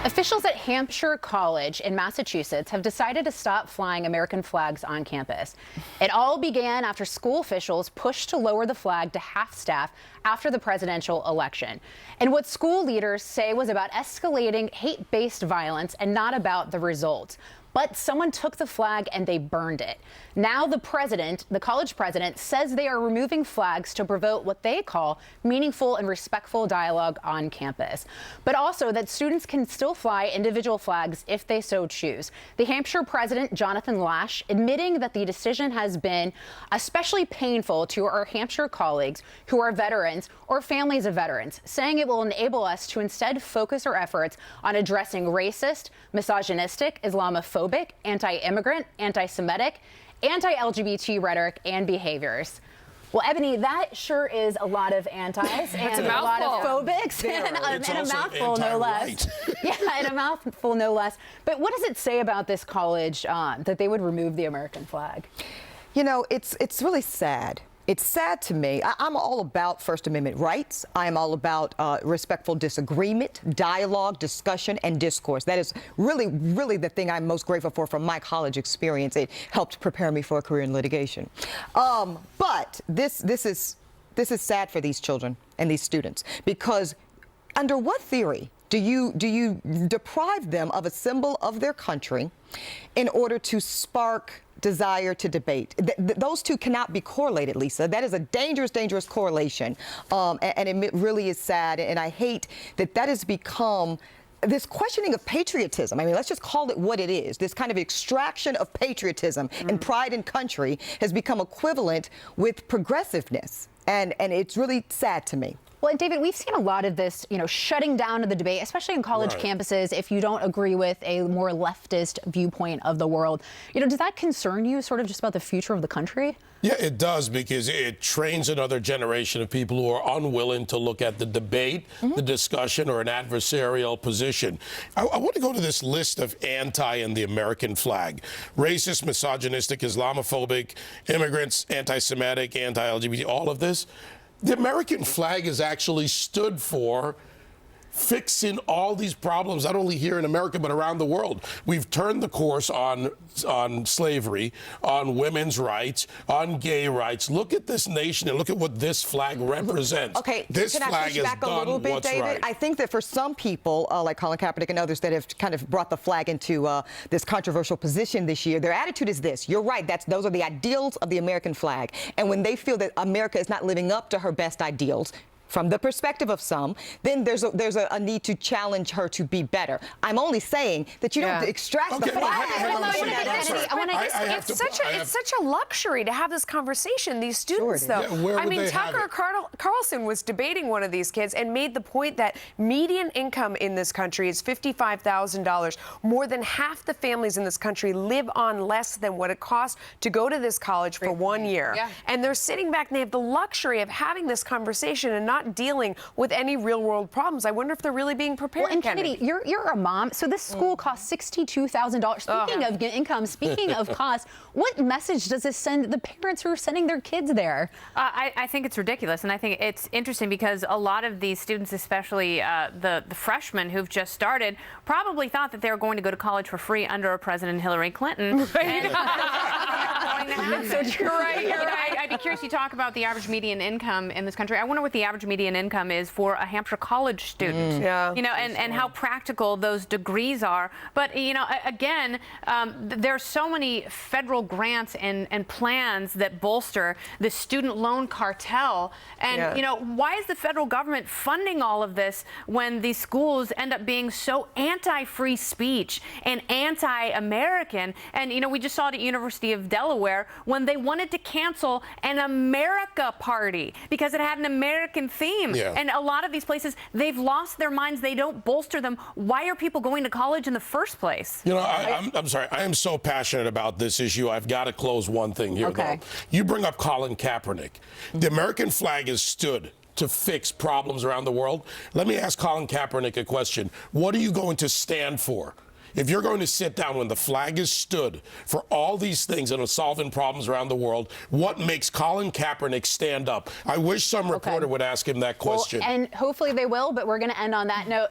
Officials at Hampshire College in Massachusetts have decided to stop flying American flags on campus. It all began after school officials pushed to lower the flag to half-staff after the presidential election. And what school leaders say was about escalating hate-based violence and not about the results. But someone took the flag and they burned it. Now the college president, says they are removing flags to promote what they call meaningful and respectful dialogue on campus, but also that students can still fly individual flags if they so choose. The Hampshire president, Jonathan Lash, admitting that the decision has been especially painful to our Hampshire colleagues who are veterans or families of veterans, saying it will enable us to instead focus our efforts on addressing racist, misogynistic, Islamophobic, anti-immigrant, anti-Semitic, anti-LGBT rhetoric and behaviors. Well, Ebony, that sure is a lot of antis and a lot of phobics and a mouthful, no less. Yeah, and a mouthful, no less. But what does it say about this college that they would remove the American flag? You know, it's really sad. It's sad to me. I'm all about First Amendment rights. I am all about respectful disagreement, dialogue, discussion, and discourse. That is really the thing I'm most grateful for from my college experience. It helped prepare me for a career in litigation. But this is sad for these children and these students, because under what theory do you deprive them of a symbol of their country in order to spark desire to debate? Those two cannot be correlated, Lisa. That is a dangerous correlation. And it really is sad. And I hate that has become this questioning of patriotism. I mean, let's just call it what it is. This kind of extraction of patriotism and pride in country has become equivalent with progressiveness. And it's really sad to me. Well, and David, we've seen a lot of this, shutting down of the debate, especially on college campuses, if you don't agree with a more leftist viewpoint of the world. Does that concern you, sort of just about the future of the country? Yeah, it does, because it trains another generation of people who are unwilling to look at the debate, the discussion, or an adversarial position. I want to go to this list of anti in the American flag: racist, misogynistic, Islamophobic, immigrants, anti-Semitic, anti-LGBT, all of this. The American flag has actually stood for fixing all these problems, not only here in America, but around the world. We've turned the course on slavery, on women's rights, on gay rights. Look at this nation and look at what this flag represents. Okay, this can I push you back a little bit, David? Right. I think that for some people, like Colin Kaepernick and others that have kind of brought the flag into this controversial position this year, their attitude is this: you're right, those are the ideals of the American flag. And when they feel that America is not living up to her best ideals, from the perspective of some, then there's a need to challenge her to be better. I'm only saying that you don't extract the flag. It's such a luxury to have this conversation. These students, though. Yeah, I mean, Tucker Carlson was debating one of these kids and made the point that median income in this country is $55,000. More than half the families in this country live on less than what it costs to go to this college for 1 year. Yeah. And they're sitting back and they have the luxury of having this conversation and not dealing with any real-world problems. I wonder if they're really being prepared. Well, and Kennedy, you're a mom, so this school costs $62,000. Speaking of income, speaking of cost, what message does this send the parents who are sending their kids there? I think it's ridiculous, and I think it's interesting because a lot of these students, especially the freshmen who've just started, probably thought that they were going to go to college for free under President Hillary Clinton. So you're right. I'd be curious. You talk about the average median income in this country. I wonder what the average median income is for a Hampshire college student. And how practical those degrees are. But again, there's so many federal grants and plans that bolster the student loan cartel. And why is the federal government funding all of this when these schools end up being so anti-free speech and anti-American? And we just saw it at University of Delaware when they wanted to cancel an America party because it had an American theme. Yeah. And a lot of these places, they've lost their minds. They don't bolster them. Why are people going to college in the first place? I'm sorry. I am so passionate about this issue. I've got to close one thing here, though. You bring up Colin Kaepernick. The American flag has stood to fix problems around the world. Let me ask Colin Kaepernick a question. What are you going to stand for? If you're going to sit down when the flag is stood for all these things and solving problems around the world, what makes Colin Kaepernick stand up? I wish some reporter would ask him that question. Well, and hopefully they will, but we're going to end on that note.